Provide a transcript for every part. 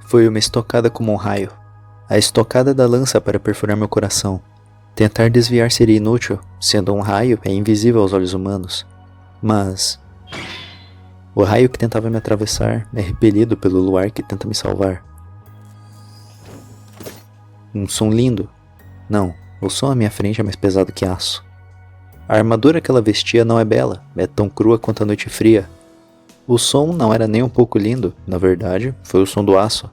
Foi uma estocada como um raio. A estocada da lança para perfurar meu coração. Tentar desviar seria inútil, sendo um raio é invisível aos olhos humanos. Mas o raio que tentava me atravessar é repelido pelo luar que tenta me salvar. Um som lindo. Não, o som à minha frente é mais pesado que aço. A armadura que ela vestia não é bela, é tão crua quanto a noite fria. O som não era nem um pouco lindo, na verdade, foi o som do aço.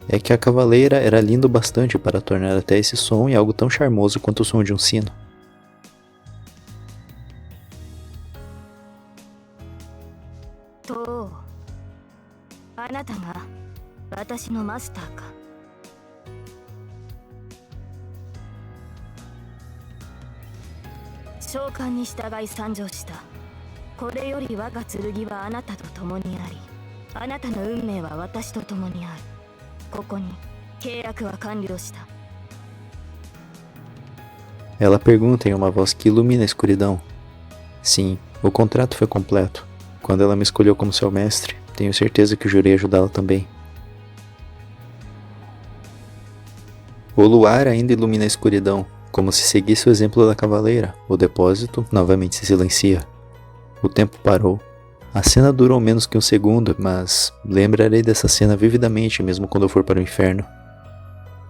É que a cavaleira era lindo bastante para tornar até esse som em algo tão charmoso quanto o som de um sino. To, あなたが私のマスターか。召喚に従い参上した。これより我が剣はあなたと共にあり、あなたの運命は私と共にある。ここに契約は完了した。 Ela pergunta em uma voz que ilumina a escuridão. Sim, o contrato foi completo. Quando ela me escolheu como seu mestre, tenho certeza que jurei ajudá-la também. O luar ainda ilumina a escuridão, como se seguisse o exemplo da cavaleira. O depósito novamente se silencia. O tempo parou. A cena durou menos que um segundo, mas lembrarei dessa cena vividamente mesmo quando eu for para o inferno.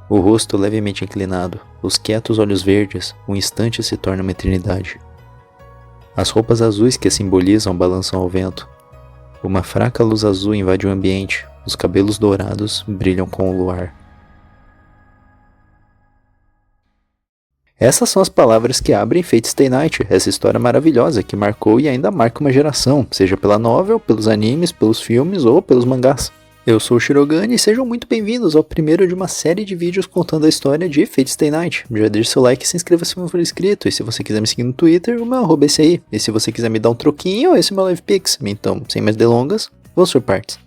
O rosto levemente inclinado, os quietos olhos verdes, um instante se torna uma eternidade. As roupas azuis que a simbolizam balançam ao vento. Uma fraca luz azul invade o ambiente, os cabelos dourados brilham com o luar. Essas são as palavras que abrem Fate Stay Night, essa história maravilhosa que marcou e ainda marca uma geração, seja pela novel, pelos animes, pelos filmes ou pelos mangás. Eu sou o Shirogane e sejam muito bem-vindos ao primeiro de uma série de vídeos contando a história de Fate Stay Night. Já deixe seu like e se inscreva se não for inscrito, e se você quiser me seguir no Twitter, o meu arroba é esse aí. E se você quiser me dar um troquinho, esse é o meu LivePix. Então, sem mais delongas, vamos por partes.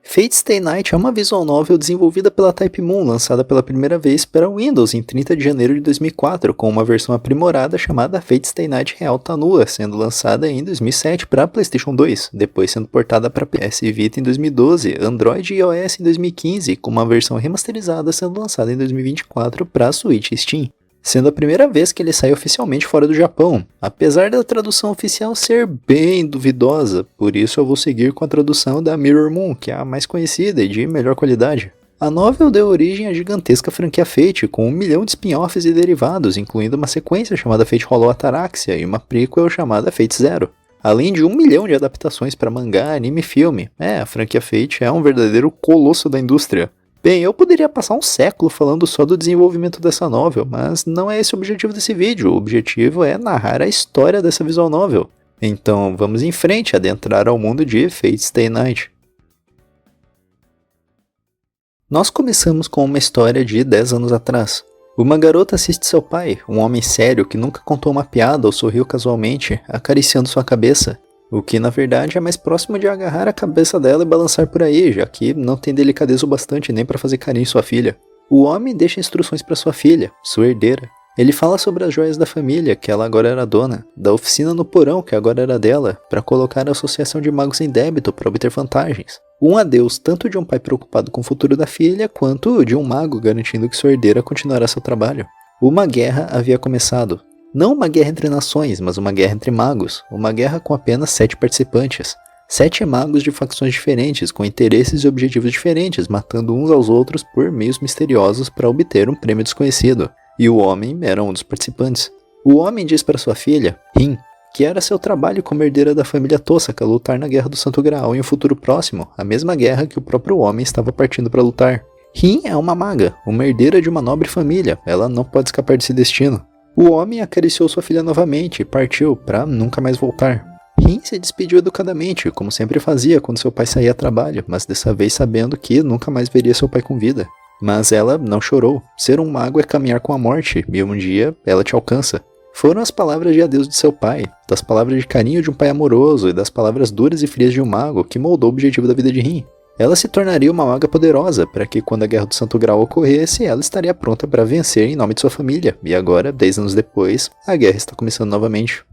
Fate Stay Night é uma visual novel desenvolvida pela Type Moon, lançada pela primeira vez para Windows em 30 de janeiro de 2004, com uma versão aprimorada chamada Fate Stay Night Real Tanua, sendo lançada em 2007 para PlayStation 2, depois sendo portada para PS Vita em 2012, Android e iOS em 2015, com uma versão remasterizada sendo lançada em 2024 para Switch e Steam, sendo a primeira vez que ele sai oficialmente fora do Japão, apesar da tradução oficial ser bem duvidosa, por isso eu vou seguir com a tradução da Mirror Moon, que é a mais conhecida e de melhor qualidade. A novel deu origem à gigantesca franquia Fate, com 1 milhão de spin-offs e derivados, incluindo uma sequência chamada Fate Hollow Ataraxia e uma prequel chamada Fate Zero, além de 1 milhão de adaptações para mangá, anime e filme. A franquia Fate é um verdadeiro colosso da indústria. Bem, eu poderia passar um século falando só do desenvolvimento dessa novel, mas não é esse o objetivo desse vídeo. O objetivo é narrar a história dessa visual novel. Então vamos em frente, adentrar ao mundo de Fate Stay Night. Nós começamos com uma história de 10 anos atrás. Uma garota assiste seu pai, um homem sério que nunca contou uma piada ou sorriu casualmente, acariciando sua cabeça. O que na verdade é mais próximo de agarrar a cabeça dela e balançar por aí, já que não tem delicadeza o bastante nem para fazer carinho em sua filha. O homem deixa instruções para sua filha, sua herdeira. Ele fala sobre as joias da família, que ela agora era dona, da oficina no porão, que agora era dela, para colocar a associação de magos em débito para obter vantagens. Um adeus tanto de um pai preocupado com o futuro da filha, quanto de um mago garantindo que sua herdeira continuará seu trabalho. Uma guerra havia começado. Não uma guerra entre nações, mas uma guerra entre magos, uma guerra com apenas 7 participantes. 7 magos de facções diferentes, com interesses e objetivos diferentes, matando uns aos outros por meios misteriosos para obter um prêmio desconhecido. E o homem era um dos participantes. O homem diz para sua filha, Rin, que era seu trabalho como herdeira da família Tosaka lutar na Guerra do Santo Graal em um futuro próximo, a mesma guerra que o próprio homem estava partindo para lutar. Rin é uma maga, uma herdeira de uma nobre família, ela não pode escapar desse destino. O homem acariciou sua filha novamente e partiu para nunca mais voltar. Rin se despediu educadamente, como sempre fazia quando seu pai saía a trabalho, mas dessa vez sabendo que nunca mais veria seu pai com vida. Mas ela não chorou. Ser um mago é caminhar com a morte, e um dia ela te alcança. Foram as palavras de adeus de seu pai, das palavras de carinho de um pai amoroso e das palavras duras e frias de um mago que moldou o objetivo da vida de Rin. Ela se tornaria uma maga poderosa, para que quando a Guerra do Santo Graal ocorresse, ela estaria pronta para vencer em nome de sua família. E agora, 10 anos depois, a guerra está começando novamente.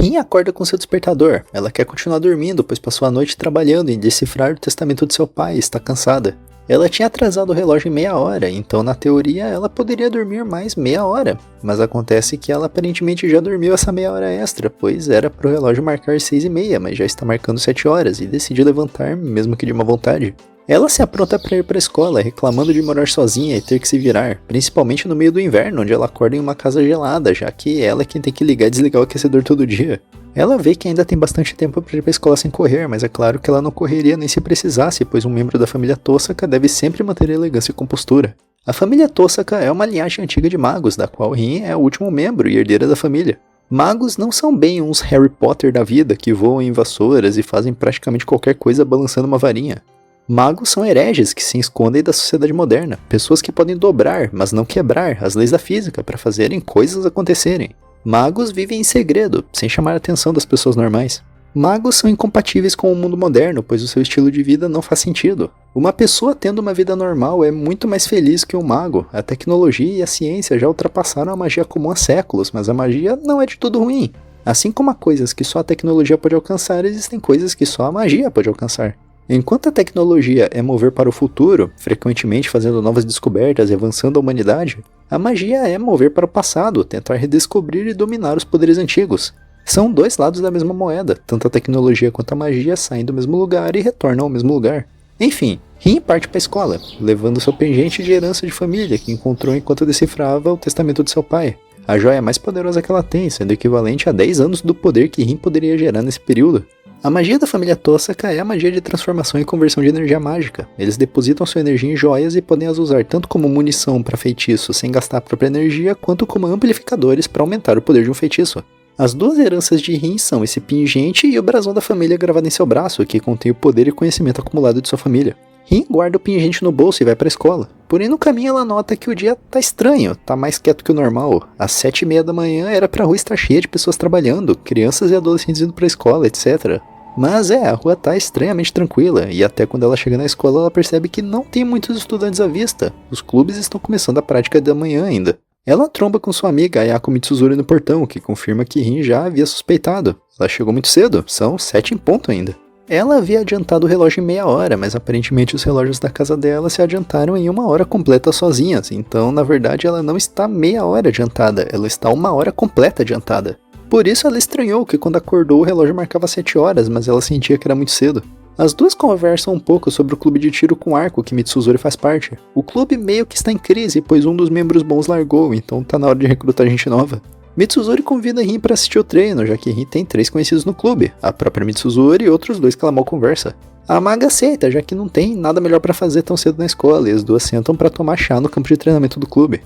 Rin acorda com seu despertador. Ela quer continuar dormindo, pois passou a noite trabalhando em decifrar o testamento de seu pai e está cansada. Ela tinha atrasado o relógio em meia hora, então na teoria ela poderia dormir mais meia hora. Mas acontece que ela aparentemente já dormiu essa meia hora extra, pois era para o relógio marcar 6h30, mas já está marcando 7 horas e decide levantar, mesmo que de má vontade. Ela se apronta para ir para a escola, reclamando de morar sozinha e ter que se virar, principalmente no meio do inverno, onde ela acorda em uma casa gelada, já que ela é quem tem que ligar e desligar o aquecedor todo dia. Ela vê que ainda tem bastante tempo para ir para a escola sem correr, mas é claro que ela não correria nem se precisasse, pois um membro da família Tosaka deve sempre manter elegância e compostura. A família Tosaka é uma linhagem antiga de magos, da qual Rin é o último membro e herdeira da família. Magos não são bem uns Harry Potter da vida, que voam em vassouras e fazem praticamente qualquer coisa balançando uma varinha. Magos são hereges que se escondem da sociedade moderna, pessoas que podem dobrar, mas não quebrar, as leis da física para fazerem coisas acontecerem. Magos vivem em segredo, sem chamar a atenção das pessoas normais. Magos são incompatíveis com o mundo moderno, pois o seu estilo de vida não faz sentido. Uma pessoa tendo uma vida normal é muito mais feliz que um mago. A tecnologia e a ciência já ultrapassaram a magia comum há séculos, mas a magia não é de tudo ruim. Assim como há coisas que só a tecnologia pode alcançar, existem coisas que só a magia pode alcançar. Enquanto a tecnologia é mover para o futuro, frequentemente fazendo novas descobertas e avançando a humanidade, a magia é mover para o passado, tentar redescobrir e dominar os poderes antigos. São dois lados da mesma moeda, tanto a tecnologia quanto a magia saem do mesmo lugar e retornam ao mesmo lugar. Enfim, Rin parte para a escola, levando seu pingente de herança de família que encontrou enquanto decifrava o testamento de seu pai. A joia mais poderosa que ela tem, sendo equivalente a 10 anos do poder que Rin poderia gerar nesse período. A magia da família Tosaka é a magia de transformação e conversão de energia mágica. Eles depositam sua energia em joias e podem as usar tanto como munição para feitiço sem gastar a própria energia, quanto como amplificadores para aumentar o poder de um feitiço. As duas heranças de Rin são esse pingente e o brasão da família gravado em seu braço, que contém o poder e conhecimento acumulado de sua família. Rin guarda o pingente no bolso e vai para a escola. Porém, no caminho ela nota que o dia tá estranho, tá mais quieto que o normal. Às 7h30 da manhã era pra rua estar cheia de pessoas trabalhando, crianças e adolescentes indo para a escola, etc. Mas a rua tá estranhamente tranquila, e até quando ela chega na escola ela percebe que não tem muitos estudantes à vista. Os clubes estão começando a prática da manhã ainda. Ela tromba com sua amiga Ayako Mitsuzuri no portão, que confirma que Rin já havia suspeitado. Ela chegou muito cedo, são 7 em ponto ainda. Ela havia adiantado o relógio em meia hora, mas aparentemente os relógios da casa dela se adiantaram em 1 hora completa sozinhas, então na verdade ela não está meia hora adiantada, ela está 1 hora completa adiantada. Por isso ela estranhou que quando acordou o relógio marcava 7 horas, mas ela sentia que era muito cedo. As duas conversam um pouco sobre o clube de tiro com arco que Mitsuzuri faz parte. O clube meio que está em crise, pois um dos membros bons largou, então tá na hora de recrutar gente nova. Mitsuzuri convida Rin para assistir o treino, já que Rin tem 3 conhecidos no clube, a própria Mitsuzuri e outros 2 que ela mal conversa. A maga aceita, já que não tem nada melhor para fazer tão cedo na escola, e as duas sentam para tomar chá no campo de treinamento do clube.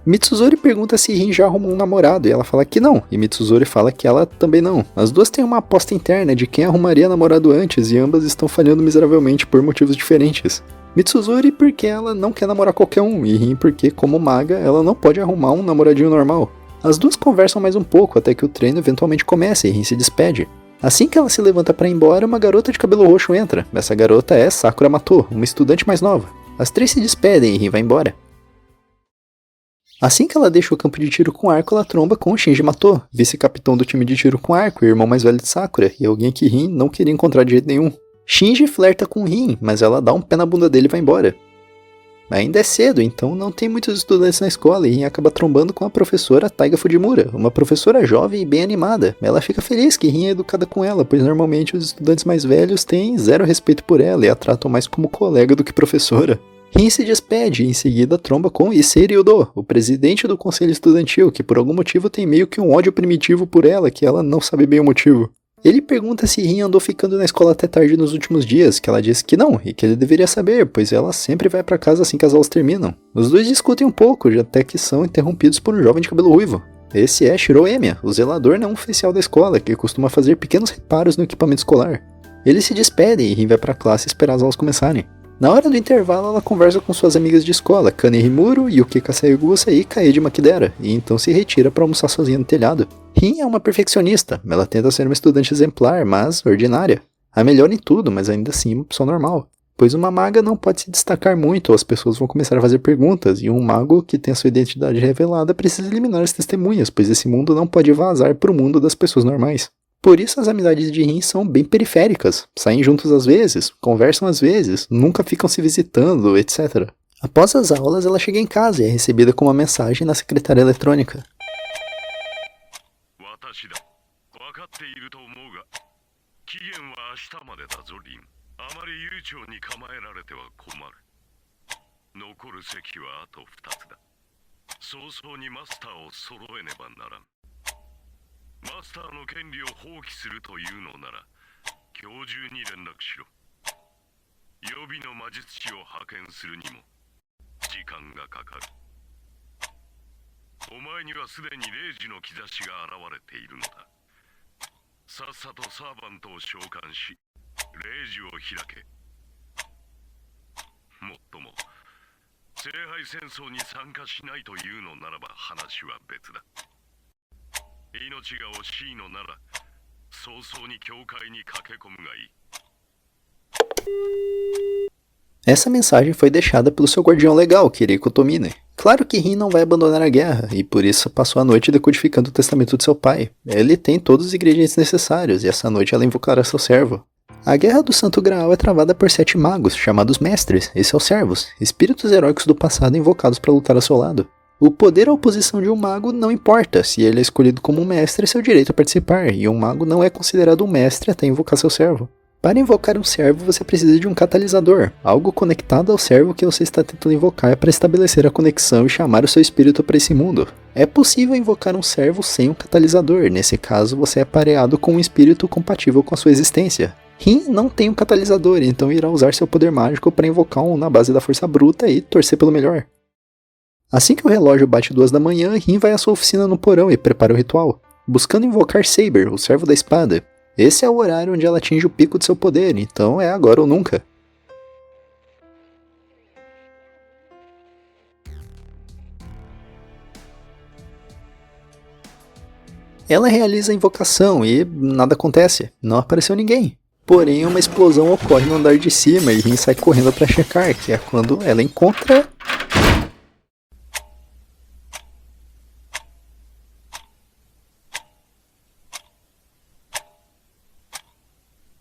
Mitsuzuri pergunta se Rin já arrumou um namorado e ela fala que não, e Mitsuzuri fala que ela também não. As duas têm uma aposta interna de quem arrumaria namorado antes e ambas estão falhando miseravelmente por motivos diferentes. Mitsuzuri porque ela não quer namorar qualquer um, e Rin porque, como maga, ela não pode arrumar um namoradinho normal. As duas conversam mais um pouco até que o treino eventualmente começa e Rin se despede. Assim que ela se levanta para ir embora, uma garota de cabelo roxo entra. Essa garota é Sakura Mato, uma estudante mais nova. As 3 se despedem e Rin vai embora. Assim que ela deixa o campo de tiro com arco, ela tromba com Shinji Mato, vice-capitão do time de tiro com arco e irmão mais velho de Sakura, e alguém que Rin não queria encontrar de jeito nenhum. Shinji flerta com Rin, mas ela dá um pé na bunda dele e vai embora. Ainda é cedo, então não tem muitos estudantes na escola e Rin acaba trombando com a professora Taiga Fujimura, uma professora jovem e bem animada. Ela fica feliz que Rin é educada com ela, pois normalmente os estudantes mais velhos têm zero respeito por ela e a tratam mais como colega do que professora. Rin se despede e em seguida tromba com Issei Ryudo, o presidente do conselho estudantil, que por algum motivo tem meio que um ódio primitivo por ela, que ela não sabe bem o motivo. Ele pergunta se Rin andou ficando na escola até tarde nos últimos dias, que ela diz que não, e que ele deveria saber, pois ela sempre vai para casa assim que as aulas terminam. Os dois discutem um pouco, até que são interrompidos por um jovem de cabelo ruivo. Esse é Shiro Emiya, o zelador não oficial da escola, que costuma fazer pequenos reparos no equipamento escolar. Eles se despedem e Rin vai para a classe esperar as aulas começarem. Na hora do intervalo, ela conversa com suas amigas de escola, Kane Himuro, Yuki Kaseigusa e Kaede Makidera, e então se retira para almoçar sozinha no telhado. Rin é uma perfeccionista, ela tenta ser uma estudante exemplar, mas ordinária. A melhor em tudo, mas ainda assim uma pessoa normal. pois uma maga não pode se destacar muito ou as pessoas vão começar a fazer perguntas, e um mago que tem a sua identidade revelada precisa eliminar as testemunhas, pois esse mundo não pode vazar para o mundo das pessoas normais. Por isso as amizades de Rin são bem periféricas, saem juntos às vezes, conversam às vezes, nunca ficam se visitando, etc. Após as aulas, ela chega em casa e é recebida com uma mensagem na secretária eletrônica. Essa mensagem foi deixada pelo seu guardião legal, Kiriko Tomine. Claro que Rin não vai abandonar a guerra, e por isso passou a noite decodificando o testamento de seu pai. Ele tem todos os ingredientes necessários, e essa noite ela invocará seu servo. A Guerra do Santo Graal é travada por 7 magos, chamados Mestres, e seus servos, espíritos heróicos do passado invocados para lutar ao seu lado. O poder ou posição de um mago não importa, se ele é escolhido como um mestre, é seu direito a participar, e um mago não é considerado um mestre até invocar seu servo. Para invocar um servo, você precisa de um catalisador, algo conectado ao servo que você está tentando invocar para estabelecer a conexão e chamar o seu espírito para esse mundo. É possível invocar um servo sem um catalisador, nesse caso você é pareado com um espírito compatível com a sua existência. Rin não tem um catalisador, então irá usar seu poder mágico para invocar um na base da força bruta e torcer pelo melhor. Assim que o relógio bate 2 da manhã, Rin vai à sua oficina no porão e prepara o ritual, buscando invocar Saber, o servo da espada. Esse é o horário onde ela atinge o pico de seu poder, então é agora ou nunca. Ela realiza a invocação e nada acontece, não apareceu ninguém. Porém, uma explosão ocorre no andar de cima e Rin sai correndo para checar, que é quando ela encontra...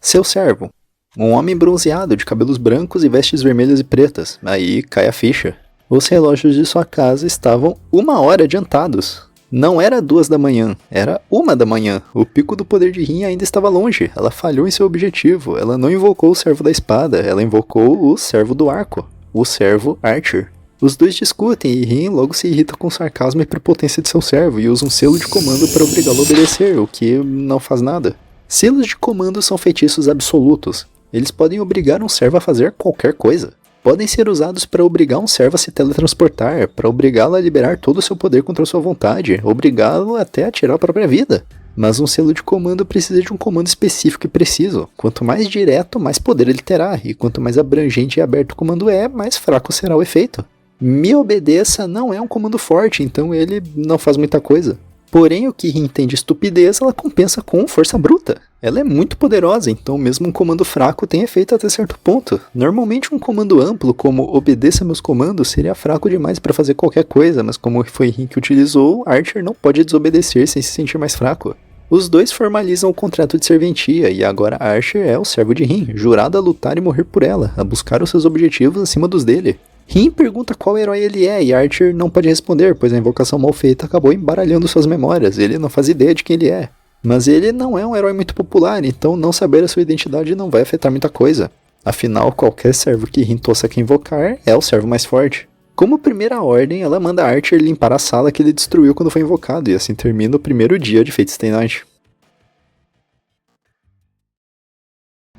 seu servo, um homem bronzeado de cabelos brancos e vestes vermelhas e pretas. Aí cai a ficha. Os relógios de sua casa estavam 1 hora adiantados. Não era 2 da manhã, era 1 da manhã. O pico do poder de Rin ainda estava longe. Ela falhou em seu objetivo. Ela não invocou o servo da espada, ela invocou o servo do arco, o servo Archer. Os dois discutem e Rin logo se irrita com o sarcasmo e prepotência de seu servo e usa um selo de comando para obrigá-lo a obedecer, o que não faz nada. Selos de comando são feitiços absolutos. Eles podem obrigar um servo a fazer qualquer coisa. Podem ser usados para obrigar um servo a se teletransportar, para obrigá-lo a liberar todo o seu poder contra sua vontade, obrigá-lo até a tirar a própria vida. Mas um selo de comando precisa de um comando específico e preciso. Quanto mais direto, mais poder ele terá, e quanto mais abrangente e aberto o comando é, mais fraco será o efeito. Me obedeça não é um comando forte, então ele não faz muita coisa. Porém, o que Rin tem de estupidez, ela compensa com força bruta. Ela é muito poderosa, então mesmo um comando fraco tem efeito até certo ponto. Normalmente um comando amplo, como obedeça meus comandos, seria fraco demais para fazer qualquer coisa, mas como foi Rin que utilizou, Archer não pode desobedecer sem se sentir mais fraco. Os dois formalizam o contrato de serventia, e agora Archer é o servo de Rin, jurado a lutar e morrer por ela, a buscar os seus objetivos acima dos dele. Rin pergunta qual herói ele é e Archer não pode responder, pois a invocação mal feita acabou embaralhando suas memórias, ele não faz ideia de quem ele é. Mas ele não é um herói muito popular, então não saber a sua identidade não vai afetar muita coisa. Afinal, qualquer servo que Rin torça que invocar é o servo mais forte. Como primeira ordem, ela manda Archer limpar a sala que ele destruiu quando foi invocado, e assim termina o primeiro dia de Fate Stay Night.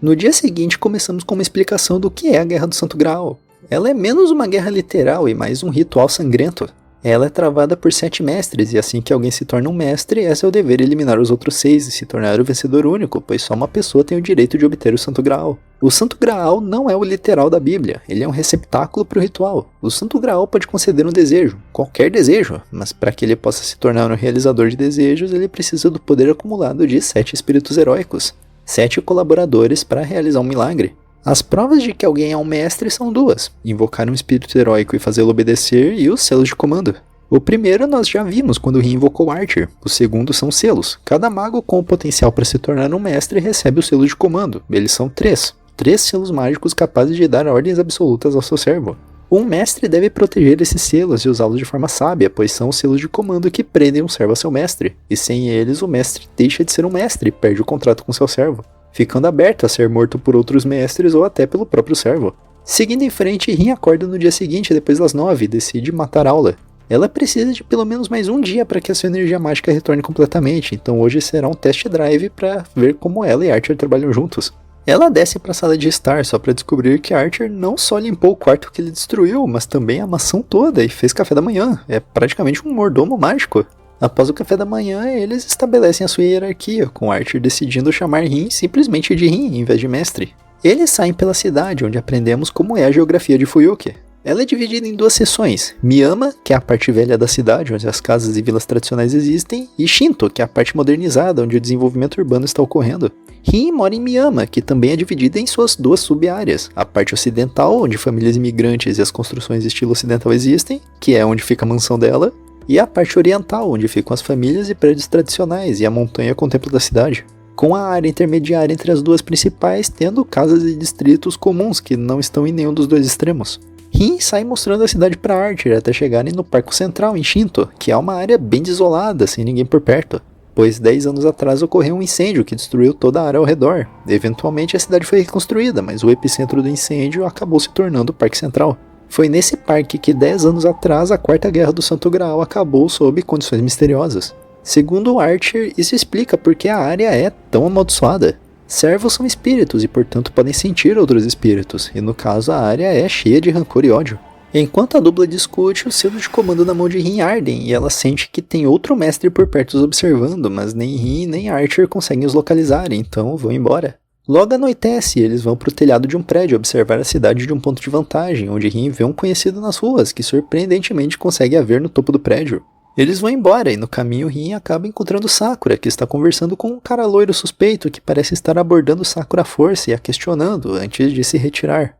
No dia seguinte, começamos com uma explicação do que é a Guerra do Santo Graal. Ela é menos uma guerra literal e mais um ritual sangrento. Ela é travada por 7 mestres, e assim que alguém se torna um mestre, é seu dever eliminar os outros 6 e se tornar o vencedor único, pois só uma pessoa tem o direito de obter o Santo Graal. O Santo Graal não é o literal da Bíblia, ele é um receptáculo para o ritual. O Santo Graal pode conceder um desejo, qualquer desejo, mas para que ele possa se tornar um realizador de desejos, ele precisa do poder acumulado de 7 espíritos heróicos, 7 colaboradores para realizar um milagre. As provas de que alguém é um mestre são duas: invocar um espírito heróico e fazê-lo obedecer, e os selos de comando. O primeiro nós já vimos quando Rin invocou Archer, o segundo são selos. Cada mago com o potencial para se tornar um mestre recebe o selo de comando, eles são 3 selos mágicos capazes de dar ordens absolutas ao seu servo. Um mestre deve proteger esses selos e usá-los de forma sábia, pois são os selos de comando que prendem um servo a seu mestre, e sem eles o mestre deixa de ser um mestre e perde o contrato com seu servo, ficando aberto a ser morto por outros mestres ou até pelo próprio servo. Seguindo em frente, Rin acorda no dia seguinte depois das 9 e decide matar Aula. Ela precisa de pelo menos mais um dia para que a sua energia mágica retorne completamente, então hoje será um test drive para ver como ela e Archer trabalham juntos. Ela desce para a sala de estar só para descobrir que Archer não só limpou o quarto que ele destruiu, mas também a mansão toda e fez café da manhã. É praticamente um mordomo mágico. Após o café da manhã, eles estabelecem a sua hierarquia, com Archer decidindo chamar Rin simplesmente de Rin em vez de mestre. Eles saem pela cidade, onde aprendemos como é a geografia de Fuyuki. Ela é dividida em 2 seções: Miyama, que é a parte velha da cidade, onde as casas e vilas tradicionais existem, e Shinto, que é a parte modernizada, onde o desenvolvimento urbano está ocorrendo. Rin mora em Miyama, que também é dividida em suas 2 sub-áreas: a parte ocidental, onde famílias imigrantes e as construções de estilo ocidental existem, que é onde fica a mansão dela, e a parte oriental, onde ficam as famílias e prédios tradicionais e a montanha com o templo da cidade, com a área intermediária entre as 2 principais tendo casas e distritos comuns que não estão em nenhum dos 2 extremos. Rin sai mostrando a cidade para Archer até chegarem no Parque Central, em Shinto, que é uma área bem desolada, sem ninguém por perto, pois 10 anos atrás ocorreu um incêndio que destruiu toda a área ao redor. Eventualmente a cidade foi reconstruída, mas o epicentro do incêndio acabou se tornando o Parque Central. Foi nesse parque que 10 anos atrás a Quarta Guerra do Santo Graal acabou sob condições misteriosas. Segundo Archer, isso explica por que a área é tão amaldiçoada. Servos são espíritos e, portanto, podem sentir outros espíritos, e no caso a área é cheia de rancor e ódio. Enquanto a dupla discute, os selos de comando na mão de Rin ardem, e ela sente que tem outro mestre por perto os observando, mas nem Rin nem Archer conseguem os localizar, então vão embora. Logo anoitece e eles vão para o telhado de um prédio observar a cidade de um ponto de vantagem, onde Rin vê um conhecido nas ruas, que surpreendentemente consegue a ver no topo do prédio. Eles vão embora e no caminho Rin acaba encontrando Sakura, que está conversando com um cara loiro suspeito que parece estar abordando Sakura à força e a questionando antes de se retirar.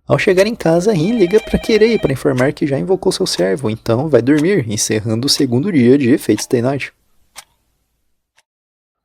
Ao chegar em casa, Rin liga para Kirei para informar que já invocou seu servo, então vai dormir, encerrando o segundo dia de Fate Stay Night.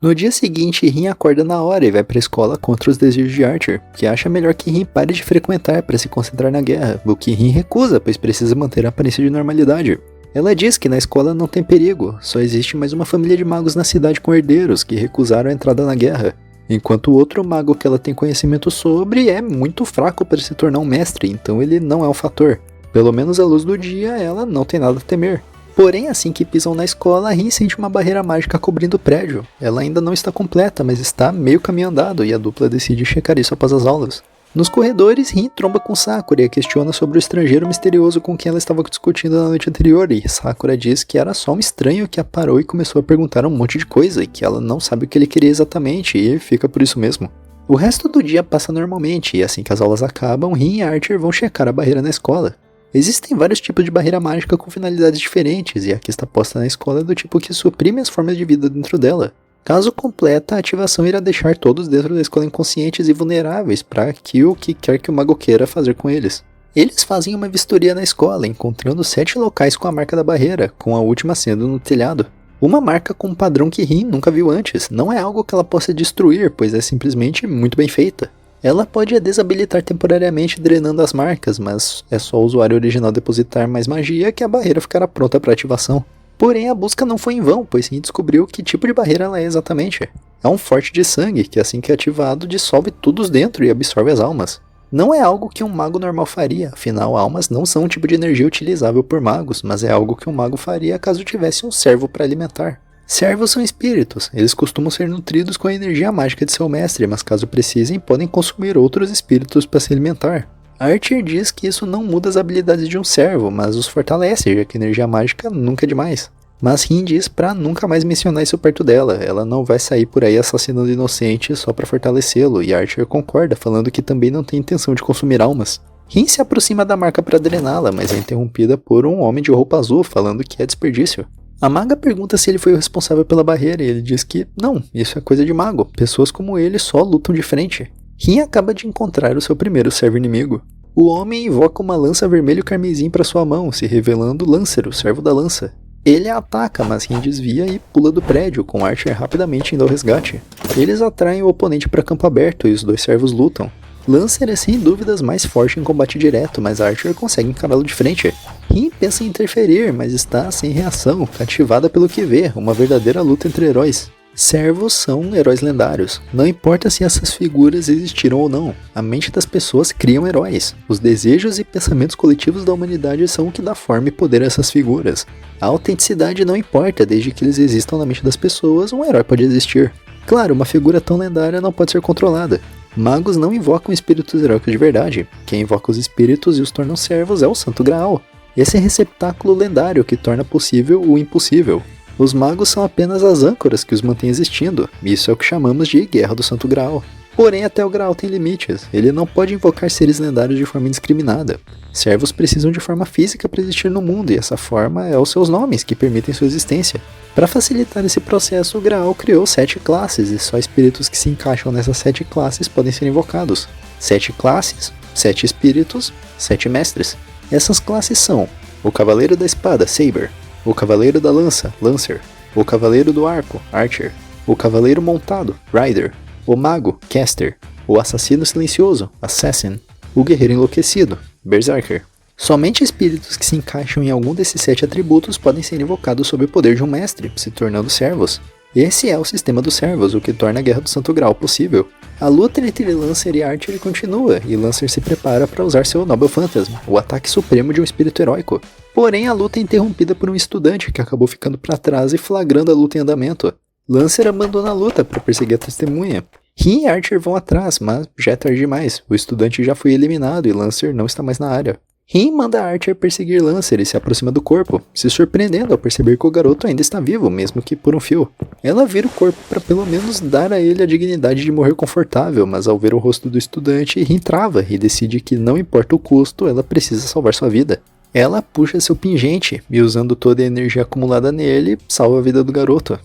No dia seguinte, Rin acorda na hora e vai para a escola contra os desejos de Archer, que acha melhor que Rin pare de frequentar para se concentrar na guerra, o que Rin recusa, pois precisa manter a aparência de normalidade. Ela diz que na escola não tem perigo, só existe mais uma família de magos na cidade com herdeiros que recusaram a entrada na guerra, enquanto o outro mago que ela tem conhecimento sobre é muito fraco para se tornar um mestre, então ele não é um fator. Pelo menos à luz do dia, ela não tem nada a temer. Porém, assim que pisam na escola, Rin sente uma barreira mágica cobrindo o prédio. Ela ainda não está completa, mas está meio caminho andado e a dupla decide checar isso após as aulas. Nos corredores, Rin tromba com Sakura e a questiona sobre o estrangeiro misterioso com quem ela estava discutindo na noite anterior, e Sakura diz que era só um estranho que a parou e começou a perguntar um monte de coisa e que ela não sabe o que ele queria exatamente e fica por isso mesmo. O resto do dia passa normalmente e assim que as aulas acabam, Rin e Archer vão checar a barreira na escola. Existem vários tipos de barreira mágica com finalidades diferentes e a que está posta na escola é do tipo que suprime as formas de vida dentro dela. Caso completa, a ativação irá deixar todos dentro da escola inconscientes e vulneráveis para aquilo que quer que o mago queira fazer com eles. Eles fazem uma vistoria na escola, encontrando 7 locais com a marca da barreira, com a última sendo no telhado. Uma marca com um padrão que Rin nunca viu antes, não é algo que ela possa destruir, pois é simplesmente muito bem feita. Ela pode a desabilitar temporariamente drenando as marcas, mas é só o usuário original depositar mais magia que a barreira ficará pronta para ativação. Porém, a busca não foi em vão, pois Rin descobriu que tipo de barreira ela é exatamente. É um forte de sangue, que assim que ativado, dissolve todos dentro e absorve as almas. Não é algo que um mago normal faria, afinal almas não são um tipo de energia utilizável por magos, mas é algo que um mago faria caso tivesse um servo para alimentar. Servos são espíritos, eles costumam ser nutridos com a energia mágica de seu mestre, mas caso precisem, podem consumir outros espíritos para se alimentar. Archer diz que isso não muda as habilidades de um servo, mas os fortalece, já que energia mágica nunca é demais. Mas Rin diz pra nunca mais mencionar isso perto dela, ela não vai sair por aí assassinando inocentes só pra fortalecê-lo, e Archer concorda, falando que também não tem intenção de consumir almas. Rin se aproxima da marca para drená-la, mas é interrompida por um homem de roupa azul, falando que é desperdício. A maga pergunta se ele foi o responsável pela barreira, e ele diz que não, isso é coisa de mago, pessoas como ele só lutam de frente. Rin acaba de encontrar o seu primeiro servo inimigo. O homem invoca uma lança vermelho carmesim para sua mão, se revelando Lancer, o servo da lança. Ele a ataca, mas Rin desvia e pula do prédio, com Archer rapidamente indo ao resgate. Eles atraem o oponente para campo aberto e os dois servos lutam. Lancer é sem dúvidas mais forte em combate direto, mas Archer consegue encará-lo de frente. Rin pensa em interferir, mas está sem reação, cativada pelo que vê, uma verdadeira luta entre heróis. Servos são heróis lendários. Não importa se essas figuras existiram ou não, a mente das pessoas criam heróis. Os desejos e pensamentos coletivos da humanidade são o que dá forma e poder a essas figuras. A autenticidade não importa, desde que eles existam na mente das pessoas, um herói pode existir. Claro, uma figura tão lendária não pode ser controlada. Magos não invocam espíritos heróicos de verdade. Quem invoca os espíritos e os torna servos é o Santo Graal. Esse receptáculo lendário que torna possível o impossível. Os magos são apenas as âncoras que os mantêm existindo, isso é o que chamamos de Guerra do Santo Graal. Porém, até o Graal tem limites, ele não pode invocar seres lendários de forma indiscriminada. Servos precisam de forma física para existir no mundo, e essa forma é os seus nomes que permitem sua existência. Para facilitar esse processo, o Graal criou 7 classes, e só espíritos que se encaixam nessas 7 classes podem ser invocados. 7 classes, 7 espíritos, 7 mestres. Essas classes são o Cavaleiro da Espada, Saber, o Cavaleiro da Lança, Lancer, o Cavaleiro do Arco, Archer, o Cavaleiro Montado, Rider, o Mago, Caster, o Assassino Silencioso, Assassin, o Guerreiro Enlouquecido, Berserker. Somente espíritos que se encaixam em algum desses 7 atributos podem ser invocados sob o poder de um mestre, se tornando servos. Esse é o sistema dos servos, o que torna a Guerra do Santo Graal possível. A luta entre Lancer e Archer continua, e Lancer se prepara para usar seu Nobel Fantasma, o ataque supremo de um espírito heróico. Porém, a luta é interrompida por um estudante que acabou ficando para trás e flagrando a luta em andamento. Lancer abandona a luta para perseguir a testemunha. Rin e Archer vão atrás, mas já é tarde demais, o estudante já foi eliminado e Lancer não está mais na área. Rin manda Archer perseguir Lancer e se aproxima do corpo, se surpreendendo ao perceber que o garoto ainda está vivo, mesmo que por um fio. Ela vira o corpo para pelo menos dar a ele a dignidade de morrer confortável, mas ao ver o rosto do estudante, Rin trava e decide que não importa o custo, ela precisa salvar sua vida. Ela puxa seu pingente e, usando toda a energia acumulada nele, salva a vida do garoto.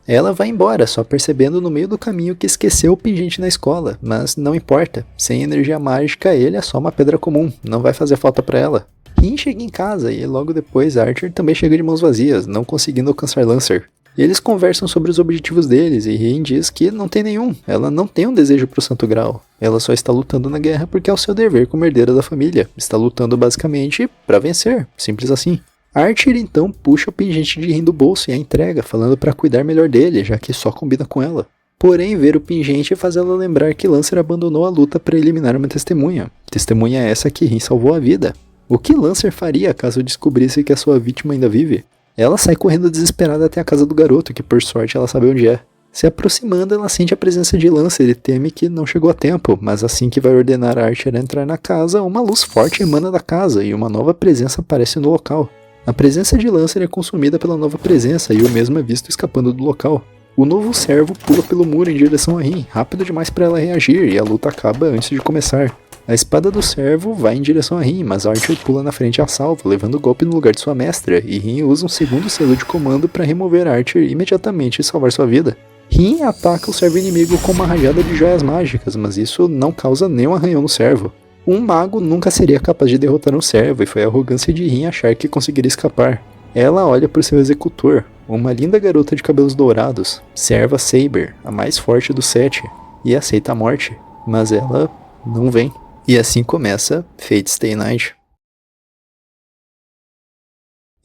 Ela vai embora, só percebendo no meio do caminho que esqueceu o pingente na escola, mas não importa, sem energia mágica ele é só uma pedra comum, não vai fazer falta pra ela. Rin chega em casa e logo depois Archer também chega de mãos vazias, não conseguindo alcançar Lancer. Eles conversam sobre os objetivos deles e Rin diz que não tem nenhum, ela não tem um desejo pro Santo Graal. Ela só está lutando na guerra porque é o seu dever como herdeira da família, está lutando basicamente pra vencer, simples assim. Archer então puxa o pingente de Rin do bolso e a entrega, falando para cuidar melhor dele, já que só combina com ela. Porém, ver o pingente faz ela lembrar que Lancer abandonou a luta para eliminar uma testemunha. Testemunha essa que Rin salvou a vida. O que Lancer faria caso descobrisse que a sua vítima ainda vive? Ela sai correndo desesperada até a casa do garoto, que por sorte ela sabe onde é. Se aproximando, ela sente a presença de Lancer e teme que não chegou a tempo, mas assim que vai ordenar Archer a entrar na casa, uma luz forte emana da casa e uma nova presença aparece no local. A presença de Lancer é consumida pela nova presença e o mesmo é visto escapando do local. O novo servo pula pelo muro em direção a Rin, rápido demais para ela reagir, e a luta acaba antes de começar. A espada do servo vai em direção a Rin, mas Archer pula na frente a salvo, levando o golpe no lugar de sua mestra, e Rin usa um segundo selo de comando para remover Archer imediatamente e salvar sua vida. Rin ataca o servo inimigo com uma rajada de joias mágicas, mas isso não causa nenhum arranhão no servo. Um mago nunca seria capaz de derrotar um servo, e foi a arrogância de Rin achar que conseguiria escapar. Ela olha para o seu executor, uma linda garota de cabelos dourados, serva Saber, a mais forte dos 7, e aceita a morte, mas ela não vem. E assim começa Fate Stay Night.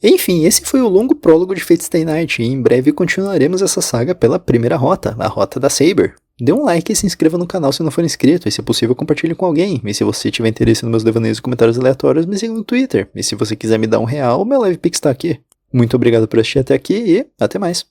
Enfim, esse foi o longo prólogo de Fate Stay Night, e em breve continuaremos essa saga pela primeira rota, a rota da Saber. Dê um like e se inscreva no canal se não for inscrito, e se possível compartilhe com alguém. E se você tiver interesse nos meus devaneios e comentários aleatórios, me siga no Twitter. E se você quiser me dar R$1, meu Live Pix está aqui. Muito obrigado por assistir até aqui e até mais.